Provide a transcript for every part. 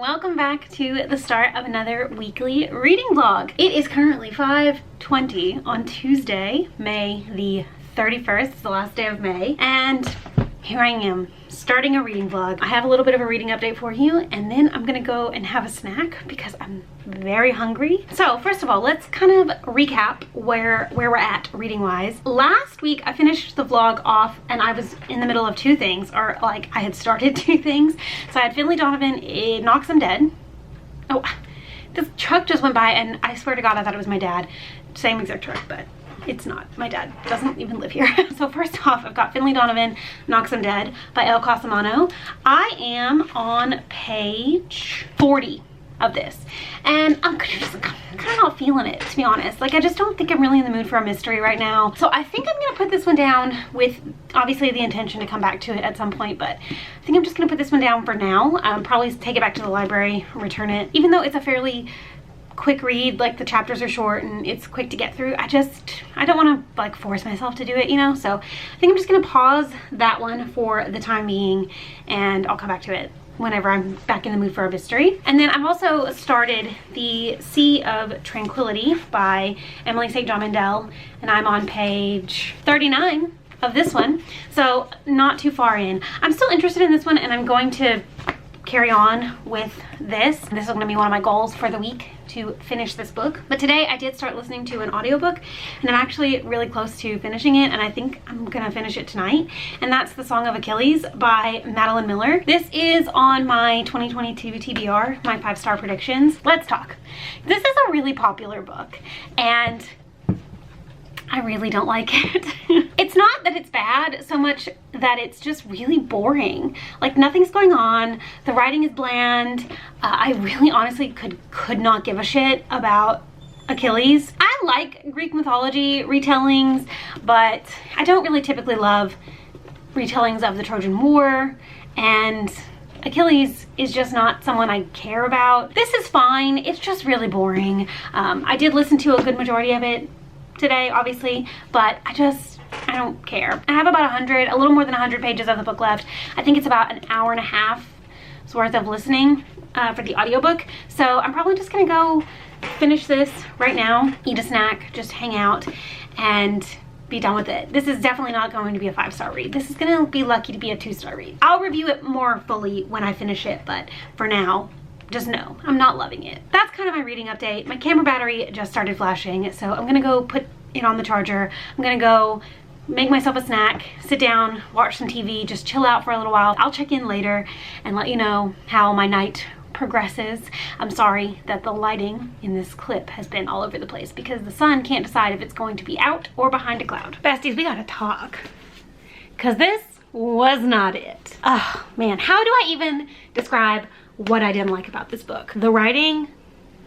welcome back to the start of another weekly reading vlog. It is currently 5:20 on Tuesday, May the 31st, it's the last day of May, and here I am starting a reading vlog. I have a little bit of a reading update for you, and then I'm gonna go and have a snack because I'm very hungry. So first of all, let's kind of recap where we're at reading wise. Last week I finished the vlog off and I was in the middle of two things, or like I had started two things. So I had Finley Donovan, It Knocks Him Dead. Oh, this truck just went by and I swear to God I thought it was my dad. Same exact truck, but it's not. My dad doesn't even live here. So first off, I've got Finley Donovan, Knocks Him Dead by El Casamano. I am on page 40 of this, and I'm kind of not feeling it, to be honest. Like, I just don't think I'm really in the mood for a mystery right now. So I think I'm gonna put this one down with obviously the intention to come back to it at some point, but I think I'm just gonna put this one down for now. Probably take it back to the library, return it. Even though it's a fairly quick read, like the chapters are short and it's quick to get through, I don't want to like force myself to do it, you know. So I think I'm just gonna pause that one for the time being, and I'll come back to it whenever I'm back in the mood for a mystery. And then I've also started The Sea of Tranquility by Emily St. John Mandel, and I'm on page 39 of this one, so not too far in. I'm still interested in this one, and I'm going to carry on with this. This is going to be one of my goals for the week, to finish this book. But today I did start listening to an audiobook, and I'm actually really close to finishing it, and I think I'm gonna finish it tonight, and that's The Song of Achilles by Madeline Miller. This is on my 2022 TBR, my 5-star predictions. Let's talk. This is a really popular book, and I really don't like it. It's not that it's bad so much that it's just really boring. Like, nothing's going on. The writing is bland. I really honestly could not give a shit about Achilles. I like Greek mythology retellings, but I don't really typically love retellings of the Trojan War, and Achilles is just not someone I care about. This is fine. It's just really boring. I did listen to a good majority of it today, obviously, but I don't care. I have about a little more than 100 pages of the book left. I think it's about an hour and a half's worth of listening for the audiobook. So I'm probably just gonna go finish this right now, eat a snack, just hang out, and be done with it. This is definitely not going to be a 5-star read. This is gonna be lucky to be a 2-star read. I'll review it more fully when I finish it, but for now, just know I'm not loving it. That's kind of my reading update. My camera battery just started flashing, so I'm gonna go put it on the charger. I'm gonna go make myself a snack, sit down, watch some TV, just chill out for a little while. I'll check in later and let you know how my night progresses. I'm sorry that the lighting in this clip has been all over the place because the sun can't decide if it's going to be out or behind a cloud. Besties, we gotta talk, because this was not it. Oh man, how do I even describe what I didn't like about this book? The writing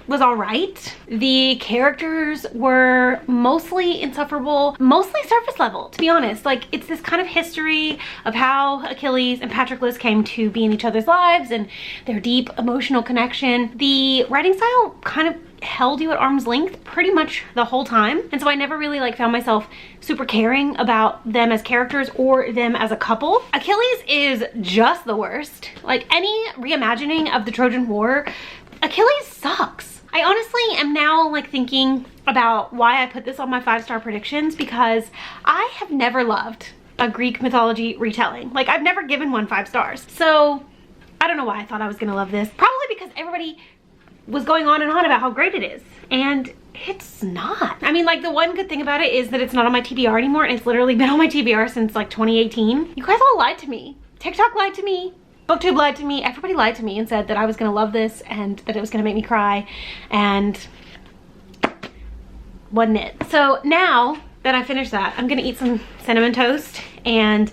was all right. The characters were mostly insufferable, mostly surface level, to be honest. Like, it's this kind of history of how Achilles and Patroclus came to be in each other's lives and their deep emotional connection. The writing style kind of held you at arm's length pretty much the whole time, and so I never really like found myself super caring about them as characters or them as a couple. Achilles is just the worst. Like, any reimagining of the Trojan War, Achilles sucks. I honestly am now like thinking about why I put this on my 5-star predictions, because I have never loved a Greek mythology retelling. Like, I've never given one 5 stars. So I don't know why I thought I was gonna love this. Probably because everybody was going on and on about how great it is, and it's not. I mean, like, the one good thing about it is that it's not on my TBR anymore, and it's literally been on my TBR since like 2018. You guys all lied to me. TikTok lied to me. BookTube lied to me. Everybody lied to me and said that I was gonna love this and that it was gonna make me cry, and wasn't it? So now that I finished that, I'm gonna eat some cinnamon toast and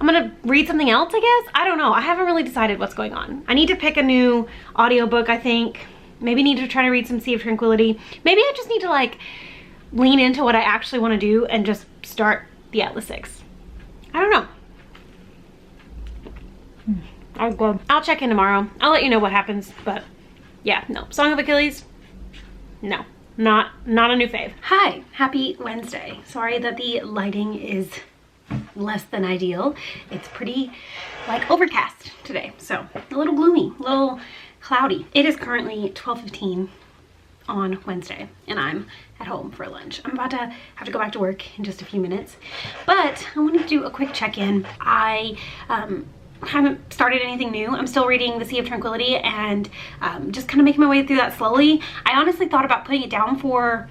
I'm gonna read something else, I guess. I don't know. I haven't really decided what's going on. I need to pick a new audiobook, I think. Maybe need to try to read some Sea of Tranquility. Maybe I just need to like lean into what I actually want to do and just start the Atlas 6. I don't know. I'll check in tomorrow. I'll let you know what happens, but yeah, no. Song of Achilles, no. Not a new fave. Hi, happy Wednesday. Sorry that the lighting is less than ideal. It's pretty like overcast today, so a little gloomy, a little cloudy. It is currently 12:15 on Wednesday and I'm at home for lunch. I'm about to have to go back to work in just a few minutes, but I wanted to do a quick check-in. I haven't started anything new. I'm still reading The Sea of Tranquility and just kind of making my way through that slowly. I honestly thought about putting it down for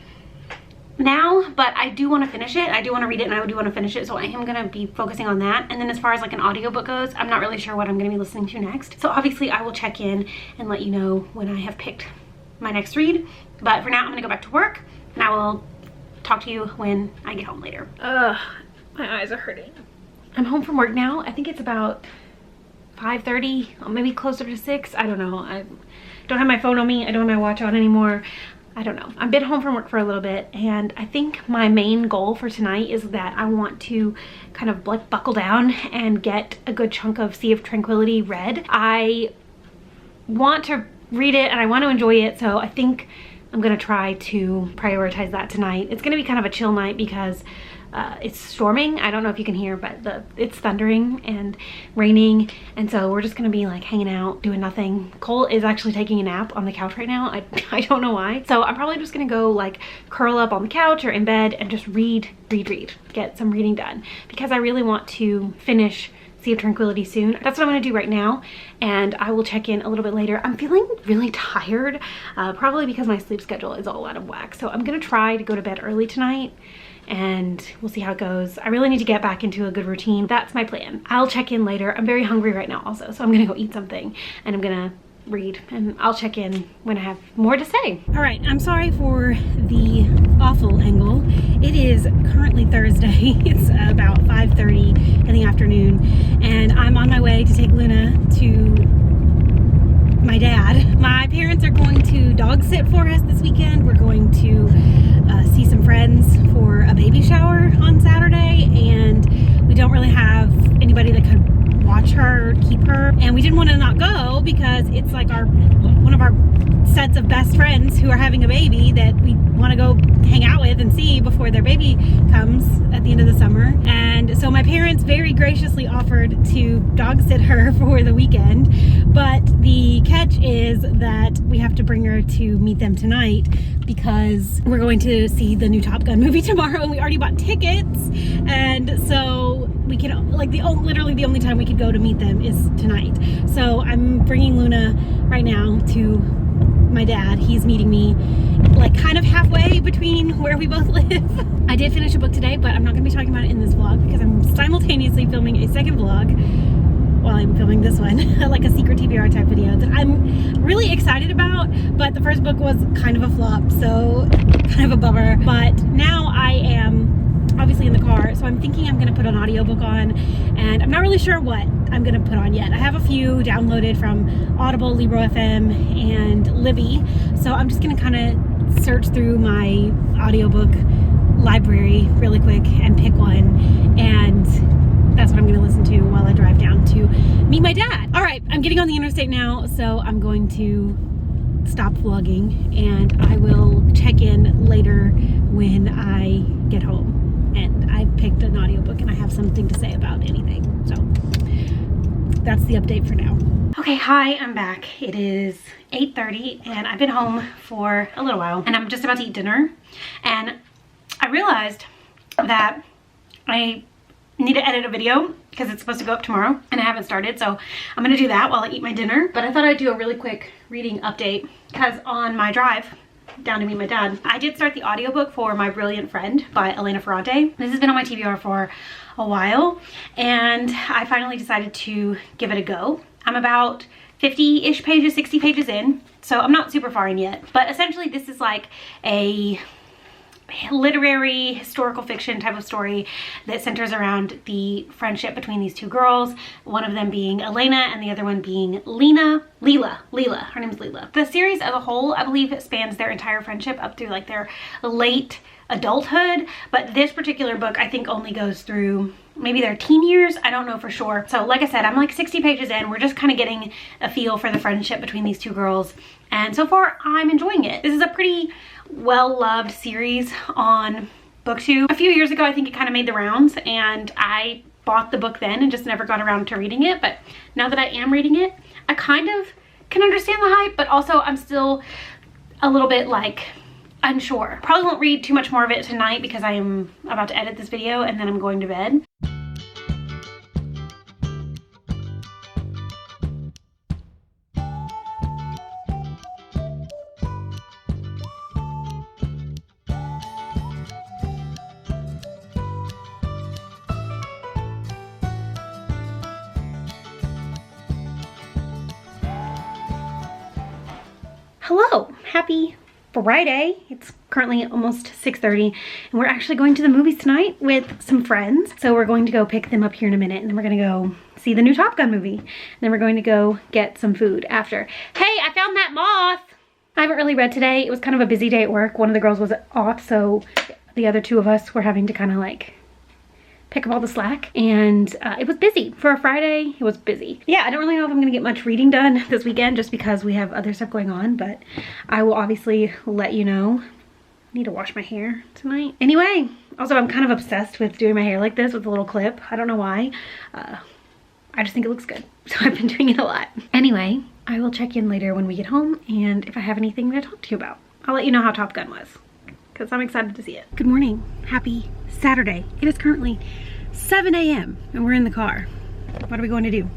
now, but I do want to finish it. I do want to read it and I do want to finish it, so I am going to be focusing on that. And then as far as like an audiobook goes, I'm not really sure what I'm going to be listening to next. So obviously I will check in and let you know when I have picked my next read. But for now, I'm going to go back to work and I will talk to you when I get home later. Ugh, my eyes are hurting. I'm home from work now. I think it's about 5:30, or maybe closer to 6. I don't know. I don't have my phone on me. I don't have my watch on anymore. I don't know. I've been home from work for a little bit and I think my main goal for tonight is that I want to kind of like buckle down and get a good chunk of Sea of Tranquility read. I want to read it and I want to enjoy it, so I think I'm gonna try to prioritize that tonight. It's gonna be kind of a chill night because it's storming. I don't know if you can hear, but it's thundering and raining, and so we're just gonna be like hanging out doing nothing. Cole is actually taking a nap on the couch right now. I don't know why. So I'm probably just gonna go like curl up on the couch or in bed and just read, get some reading done, because I really want to finish Sea of Tranquility soon. That's what I'm gonna do right now, and I will check in a little bit later. I'm feeling really tired, probably because my sleep schedule is all out of whack. So I'm gonna try to go to bed early tonight and we'll see how it goes. I really need to get back into a good routine. That's my plan. I'll check in later. I'm very hungry right now also, so I'm gonna go eat something and I'm gonna read, and I'll check in when I have more to say. All right, I'm sorry for the awful angle. It is currently Thursday. It's about 5:30 in the afternoon and I'm on my way to take Luna to my dad. My parents are going to dog sit for us this weekend. We're going to see some friends for a baby shower on Saturday, and we don't really have anybody that could watch her, keep her, and we didn't want to not go because it's like one of our sets of best friends who are having a baby that we want to go hang out with and see before their baby comes at the end of the summer. And so my parents very graciously offered to dog sit her for the weekend, but the catch is that we have to bring her to meet them tonight because we're going to see the new Top Gun movie tomorrow and we already bought tickets, and so we can like literally the only time we could go to meet them is tonight. So I'm bringing Luna right now to my dad. He's meeting me like kind of halfway between where we both live. I did finish a book today, but I'm not going to be talking about it in this vlog because I'm simultaneously filming a second vlog while I'm filming this one, like a secret TBR type video that I'm really excited about, but the first book was kind of a flop, so kind of a bummer. But now I am obviously in the car, so I'm thinking I'm gonna put an audiobook on, and I'm not really sure what I'm gonna put on yet. I have a few downloaded from Audible, Libro FM, and Libby, so I'm just gonna kind of search through my audiobook library really quick and pick one, and that's what I'm gonna listen to while I drive down to meet my dad. All right, I'm getting on the interstate now, so I'm going to stop vlogging and I will check in later when I get home and I've picked an audiobook and I have something to say about anything. So that's the update for now. Okay, hi, I'm back. It is 8:30 and I've been home for a little while and I'm just about to eat dinner, and I realized that I need to edit a video because it's supposed to go up tomorrow and I haven't started, so I'm gonna do that while I eat my dinner. But I thought I'd do a really quick reading update because on my drive down to meet my dad, I did start the audiobook for My Brilliant Friend by Elena Ferrante. This has been on my TBR for a while and I finally decided to give it a go. I'm about 50-ish pages, 60 pages in, so I'm not super far in yet. But essentially this is like a literary historical fiction type of story that centers around the friendship between these two girls, one of them being Elena and the other one being Leela. Her name's Leela. The series as a whole, I believe, spans their entire friendship up through like their late adulthood, but this particular book I think only goes through maybe their teen years. I don't know for sure. So like I said, I'm like 60 pages in. We're just kind of getting a feel for the friendship between these two girls, and so far I'm enjoying it. This is a pretty well-loved series on BookTube. A few years ago I think it kind of made the rounds and I bought the book then and just never got around to reading it, but now that I am reading it, I kind of can understand the hype, but also I'm still a little bit like unsure. Probably won't read too much more of it tonight because I am about to edit this video and then I'm going to bed. Hello, happy Friday. It's currently almost 6:30 and we're actually going to the movies tonight with some friends. So we're going to go pick them up here in a minute and then we're gonna go see the new Top Gun movie. And then we're going to go get some food after. Hey, I found that moth! I haven't really read today. It was kind of a busy day at work. One of the girls was off, so the other two of us were having to kind of like pick up all the slack, and it was busy. For a Friday, it was busy. Yeah, I don't really know if I'm gonna get much reading done this weekend just because we have other stuff going on, but I will obviously let you know. I need to wash my hair tonight. Anyway, also I'm kind of obsessed with doing my hair like this with a little clip. I don't know why. I just think it looks good, so I've been doing it a lot. Anyway, I will check in later when we get home, and if I have anything to talk to you about. I'll let you know how Top Gun was, because I'm excited to see it. Good morning, happy Saturday. It is currently 7 a.m. and we're in the car. What are we going to do?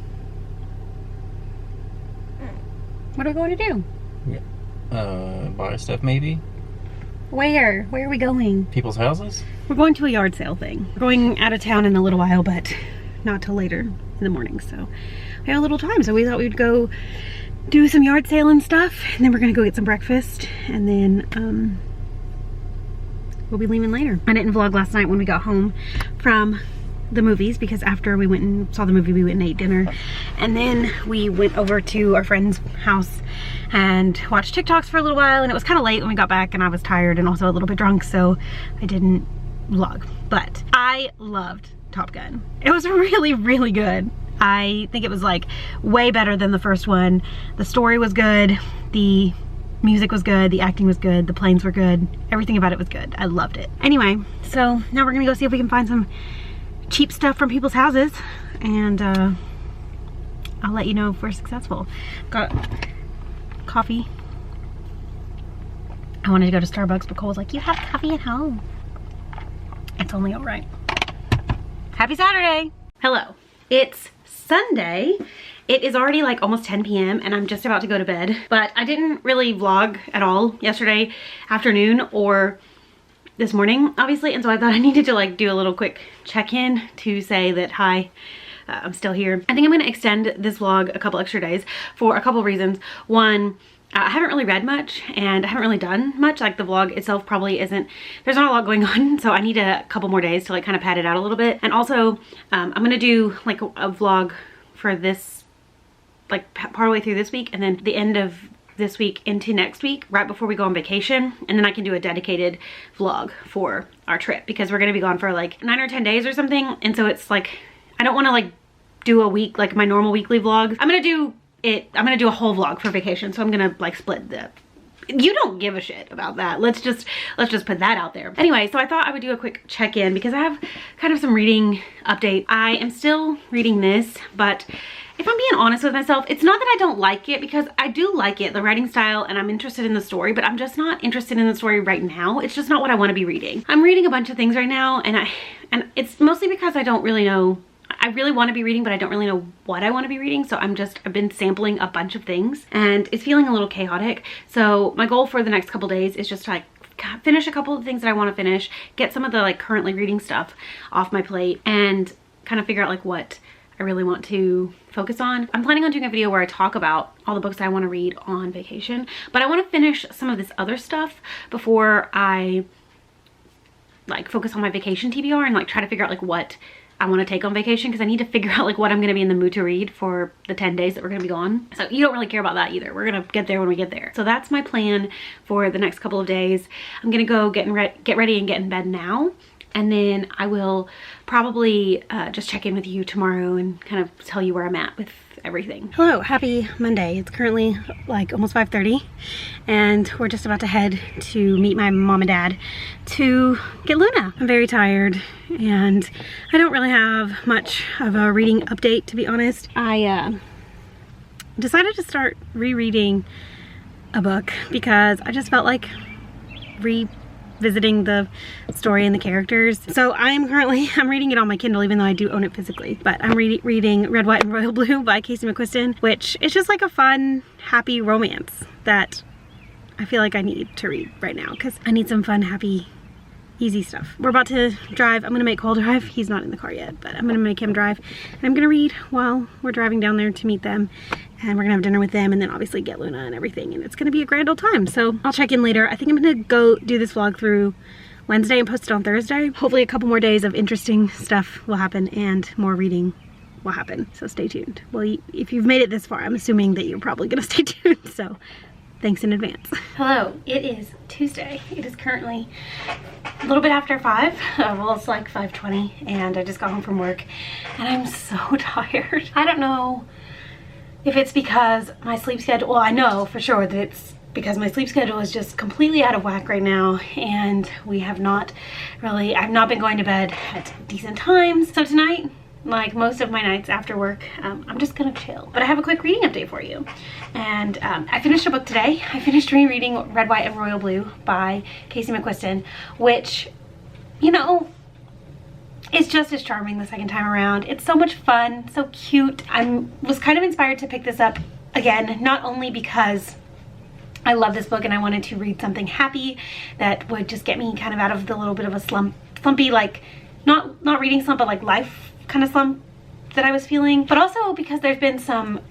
What are we going to do? Yeah. Buy stuff maybe? Where? Where are we going? People's houses? We're going to a yard sale thing. We're going out of town in a little while, but not till later in the morning, so we have a little time. So we thought we'd go do some yard sale and stuff, and then we're gonna go get some breakfast, and then we'll be leaving later. I didn't vlog last night when we got home from the movies because after we went and saw the movie, we went and ate dinner, and then we went over to our friend's house and watched TikToks for a little while, and it was kind of late when we got back and I was tired and also a little bit drunk, so I didn't vlog. But I loved Top Gun. It was really, really good. I think it was like way better than the first one. The story was good, the music was good, the acting was good, the planes were good, everything about it was good. I loved it. Anyway, so now we're gonna go see if we can find some cheap stuff from people's houses, and I'll let you know if we're successful. Got coffee. I wanted to go to Starbucks, but Cole was like, you have coffee at home. It's only all right. Happy Saturday. Hello, it's Sunday. It is already like almost 10 p.m. and I'm just about to go to bed, but I didn't really vlog at all yesterday afternoon or this morning, obviously, and so I thought I needed to like do a little quick check-in to say that hi, I'm still here. I think I'm gonna extend this vlog a couple extra days for a couple reasons. One, I haven't really read much and I haven't really done much. Like the vlog itself probably isn't, there's not a lot going on, so I need a couple more days to like kind of pad it out a little bit. And also I'm gonna do like a vlog for this, like partway through this week and then the end of this week into next week, right before we go on vacation, and then I can do a dedicated vlog for our trip because we're gonna be gone for like 9 or 10 days or something, and so it's like I don't want to like do a week like my normal weekly vlog. I'm gonna do a whole vlog for vacation, so I'm gonna like split the, you don't give a shit about that. Let's just put that out there. Anyway, so I thought I would do a quick check-in because I have kind of some reading update. I am still reading this, but if I'm being honest with myself, it's not that I don't like it, because I do like it, the writing style, and I'm interested in the story, but I'm just not interested in the story right now. It's just not what I want to be reading. I'm reading a bunch of things right now, and it's mostly because I don't really know. I really want to be reading, but I don't really know what I want to be reading. So I've been sampling a bunch of things and it's feeling a little chaotic. So my goal for the next couple days is just to like finish a couple of things that I want to finish, get some of the like currently reading stuff off my plate, and kind of figure out like what I really want to focus on. I'm planning on doing a video where I talk about all the books I want to read on vacation, but I want to finish some of this other stuff before I like focus on my vacation TBR and like try to figure out like what I want to take on vacation, because I need to figure out like what I'm going to be in the mood to read for the 10 days that we're going to be gone. So you don't really care about that either. We're going to get there when we get there. So that's my plan for the next couple of days. I'm going to go get ready and get in bed now. And then I will probably just check in with you tomorrow and kind of tell you where I'm at with everything. Hello, happy Monday. It's currently like almost 5:30 and we're just about to head to meet my mom and dad to get Luna. I'm very tired and I don't really have much of a reading update, to be honest. I decided to start rereading a book because I just felt like revisiting the story and the characters. So I'm reading it on my Kindle, even though I do own it physically, but I'm reading Red, White, and Royal Blue by Casey McQuiston, which is just like a fun, happy romance that I feel like I need to read right now because I need some fun, happy, easy stuff. We're about to drive. I'm gonna make Cole drive. He's not in the car yet, but I'm gonna make him drive. And I'm gonna read while we're driving down there to meet them. And we're gonna have dinner with them and then obviously get Luna and everything. And it's gonna be a grand old time. So I'll check in later. I think I'm gonna go do this vlog through Wednesday and post it on Thursday. Hopefully a couple more days of interesting stuff will happen and more reading will happen. So stay tuned. Well, if you've made it this far, I'm assuming that you're probably gonna stay tuned. So thanks in advance. Hello, it is Tuesday. It is currently a little bit after 5. Well, it's like 5:20 and I just got home from work and I'm so tired. I don't know if it's because my sleep schedule, well, I know for sure that it's because my sleep schedule is just completely out of whack right now and I've not been going to bed at decent times. So tonight, like most of my nights after work, I'm just gonna chill. But I have a quick reading update for you. And I finished a book today. I finished rereading Red, White, and Royal Blue by Casey McQuiston, which, you know, is just as charming the second time around. It's so much fun, so cute. I was kind of inspired to pick this up again, not only because I love this book and I wanted to read something happy that would just get me kind of out of the little bit of a slumpy, like, not reading slump, but like life kind of slump that I was feeling, but also because there's been some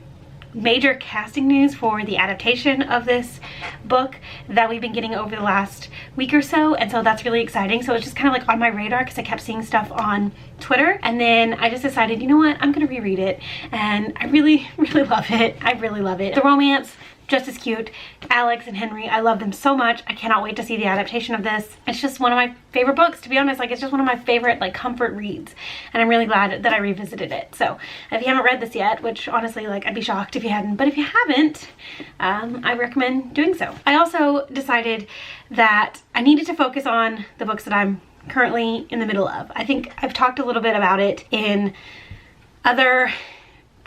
major casting news for the adaptation of this book that we've been getting over the last week or so, and so that's really exciting. So it's just kind of like on my radar because I kept seeing stuff on Twitter, and then I just decided, you know what, I'm gonna reread it, and I really love it. I really love it. The romance, just as cute. Alex and Henry, I love them so much. I cannot wait to see the adaptation of this. It's just one of my favorite books, to be honest. Like, it's just one of my favorite, like, comfort reads, and I'm really glad that I revisited it. So if you haven't read this yet, which honestly, like, I'd be shocked if you hadn't, but if you haven't, I recommend doing so. I also decided that I needed to focus on the books that I'm currently in the middle of. I think I've talked a little bit about it in other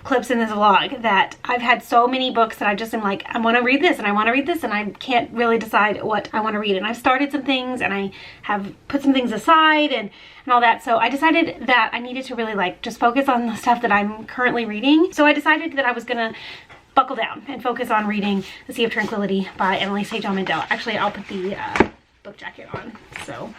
clips in this vlog, that I've had so many books that I just am like, I want to read this and I want to read this and I can't really decide what I want to read, and I've started some things and I have put some things aside and all that. So I decided that I needed to really like just focus on the stuff that I'm currently reading. So I decided that I was gonna buckle down and focus on reading The Sea of Tranquility by Emily St. John Mandel. Actually, I'll put the book jacket on so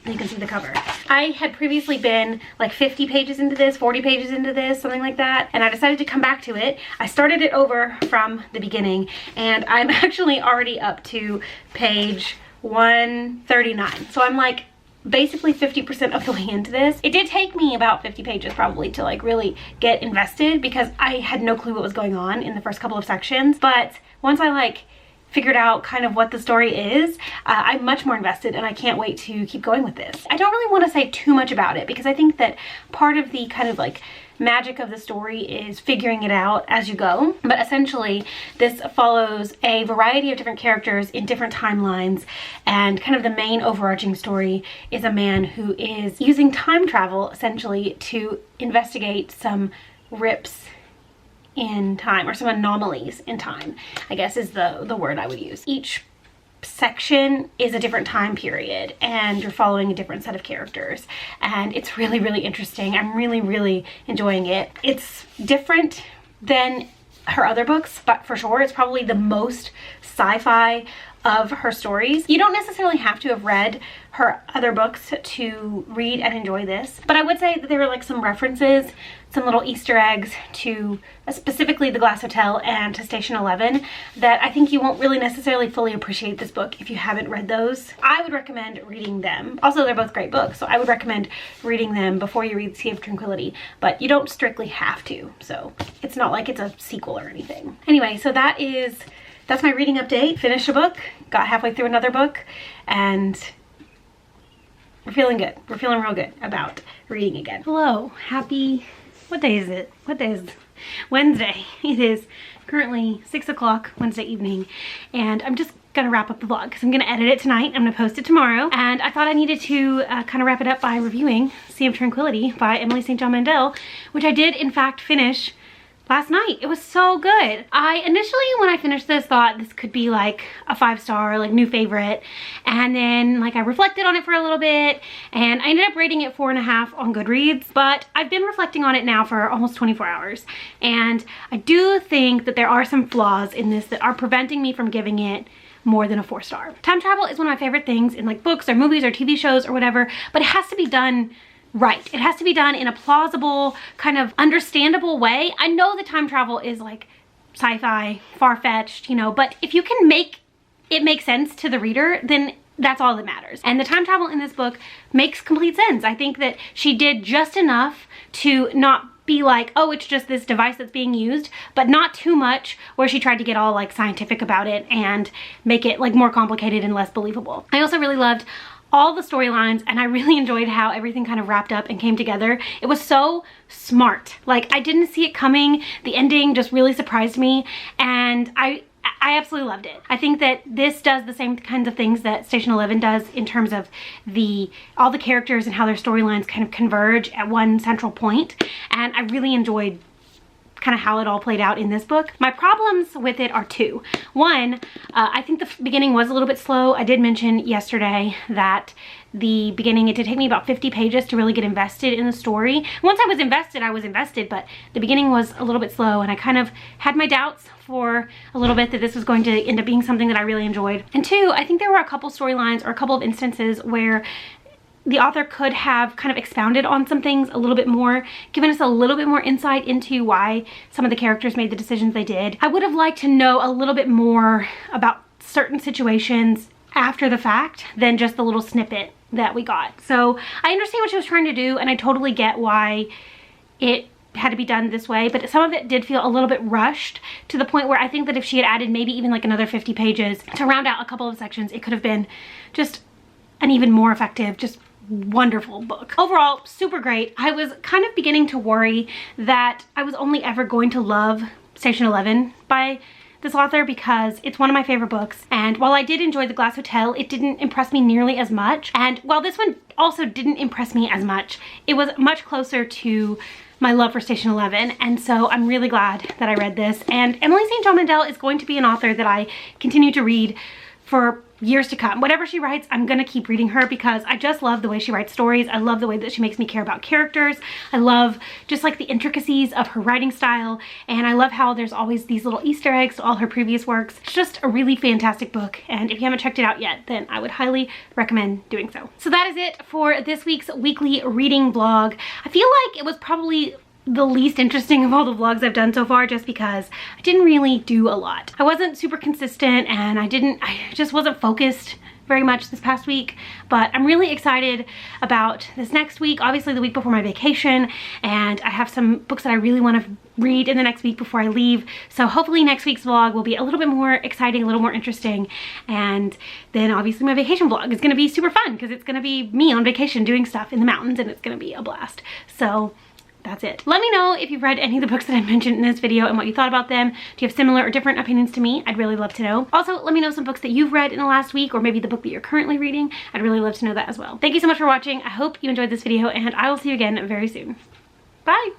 you can see the cover. I had previously been like 50 pages into this, 40 pages into this, something like that, and I decided to come back to it. I started it over from the beginning, and I'm actually already up to page 139. So I'm like basically 50% of the way into this. It did take me about 50 pages probably to like really get invested because I had no clue what was going on in the first couple of sections, but once I like figured out kind of what the story is, I'm much more invested and I can't wait to keep going with this. I don't really want to say too much about it because I think that part of the kind of like magic of the story is figuring it out as you go. But essentially this follows a variety of different characters in different timelines, and kind of the main overarching story is a man who is using time travel essentially to investigate some rips in time, or some anomalies in time, I guess is the word I would use. Each section is a different time period and you're following a different set of characters, and it's really interesting. I'm really enjoying it. It's different than her other books, but for sure it's probably the most sci-fi of her stories. You don't necessarily have to have read her other books to read and enjoy this, but I would say that there are like some references, some little Easter eggs to specifically The Glass Hotel and to Station 11 that I think you won't really necessarily fully appreciate this book if you haven't read those. I would recommend reading them. Also, they're both great books, so I would recommend reading them before you read Sea of Tranquility, but you don't strictly have to, so it's not like it's a sequel or anything. Anyway, so that's my reading update. Finished a book, got halfway through another book, and we're feeling good. We're feeling real good about reading again. Hello, happy, what day is it? What day is it? Wednesday. It is currently 6 o'clock Wednesday evening, and I'm just gonna wrap up the vlog because I'm gonna edit it tonight. I'm gonna post it tomorrow, and I thought I needed to kind of wrap it up by reviewing Sea of Tranquility by Emily St. John Mandel, which I did in fact finish last night. It was so good. I initially, when I finished this, thought this could be like a 5-star, like new favorite. And then like I reflected on it for a little bit and I ended up rating it 4.5 on Goodreads. But I've been reflecting on it now for almost 24 hours. And I do think that there are some flaws in this that are preventing me from giving it more than a 4-star. Time travel is one of my favorite things in like books or movies or TV shows or whatever, but it has to be done right. It has to be done in a plausible, kind of understandable way. I know that time travel is like sci-fi, far-fetched, you know, but if you can make it make sense to the reader, then that's all that matters. And the time travel in this book makes complete sense. I think that she did just enough to not be like, oh, it's just this device that's being used, but not too much where she tried to get all like scientific about it and make it like more complicated and less believable. I also really loved all the storylines and I really enjoyed how everything kind of wrapped up and came together. It was so smart. Like I didn't see it coming. The ending just really surprised me and I absolutely loved it. I think that this does the same kinds of things that Station 11 does in terms of all the characters and how their storylines kind of converge at one central point. And I really enjoyed kind of how it all played out in this book. My problems with it are two. One, I think the beginning was a little bit slow. I did mention yesterday that the beginning, it did take me about 50 pages to really get invested in the story. Once I was invested, but the beginning was a little bit slow and I kind of had my doubts for a little bit that this was going to end up being something that I really enjoyed. And two, I think there were a couple storylines or a couple of instances where the author could have kind of expounded on some things a little bit more, given us a little bit more insight into why some of the characters made the decisions they did. I would have liked to know a little bit more about certain situations after the fact than just the little snippet that we got. So I understand what she was trying to do and I totally get why it had to be done this way, but some of it did feel a little bit rushed to the point where I think that if she had added maybe even like another 50 pages to round out a couple of sections, it could have been just an even more effective, just wonderful book. Overall, super great. I was kind of beginning to worry that I was only ever going to love Station 11 by this author because it's one of my favorite books, and while I did enjoy The Glass Hotel, it didn't impress me nearly as much, and while this one also didn't impress me as much, it was much closer to my love for Station 11, and so I'm really glad that I read this. And Emily St. John Mandel is going to be an author that I continue to read for years to come. Whatever she writes, I'm gonna keep reading her because I just love the way she writes stories. I love the way that she makes me care about characters. I love just like the intricacies of her writing style, and I love how there's always these little Easter eggs to all her previous works. It's just a really fantastic book, and if you haven't checked it out yet, then I would highly recommend doing so. So that is it for this week's weekly reading vlog. I feel like it was probably the least interesting of all the vlogs I've done so far, just because I didn't really do a lot. I wasn't super consistent and I just wasn't focused very much this past week, but I'm really excited about this next week, obviously the week before my vacation, and I have some books that I really want to read in the next week before I leave, so hopefully next week's vlog will be a little bit more exciting, a little more interesting, and then obviously my vacation vlog is going to be super fun because it's going to be me on vacation doing stuff in the mountains and it's going to be a blast. So that's it. Let me know if you've read any of the books that I mentioned in this video and what you thought about them. Do you have similar or different opinions to me? I'd really love to know. Also, let me know some books that you've read in the last week, or maybe the book that you're currently reading. I'd really love to know that as well. Thank you so much for watching. I hope you enjoyed this video, and I will see you again very soon. Bye!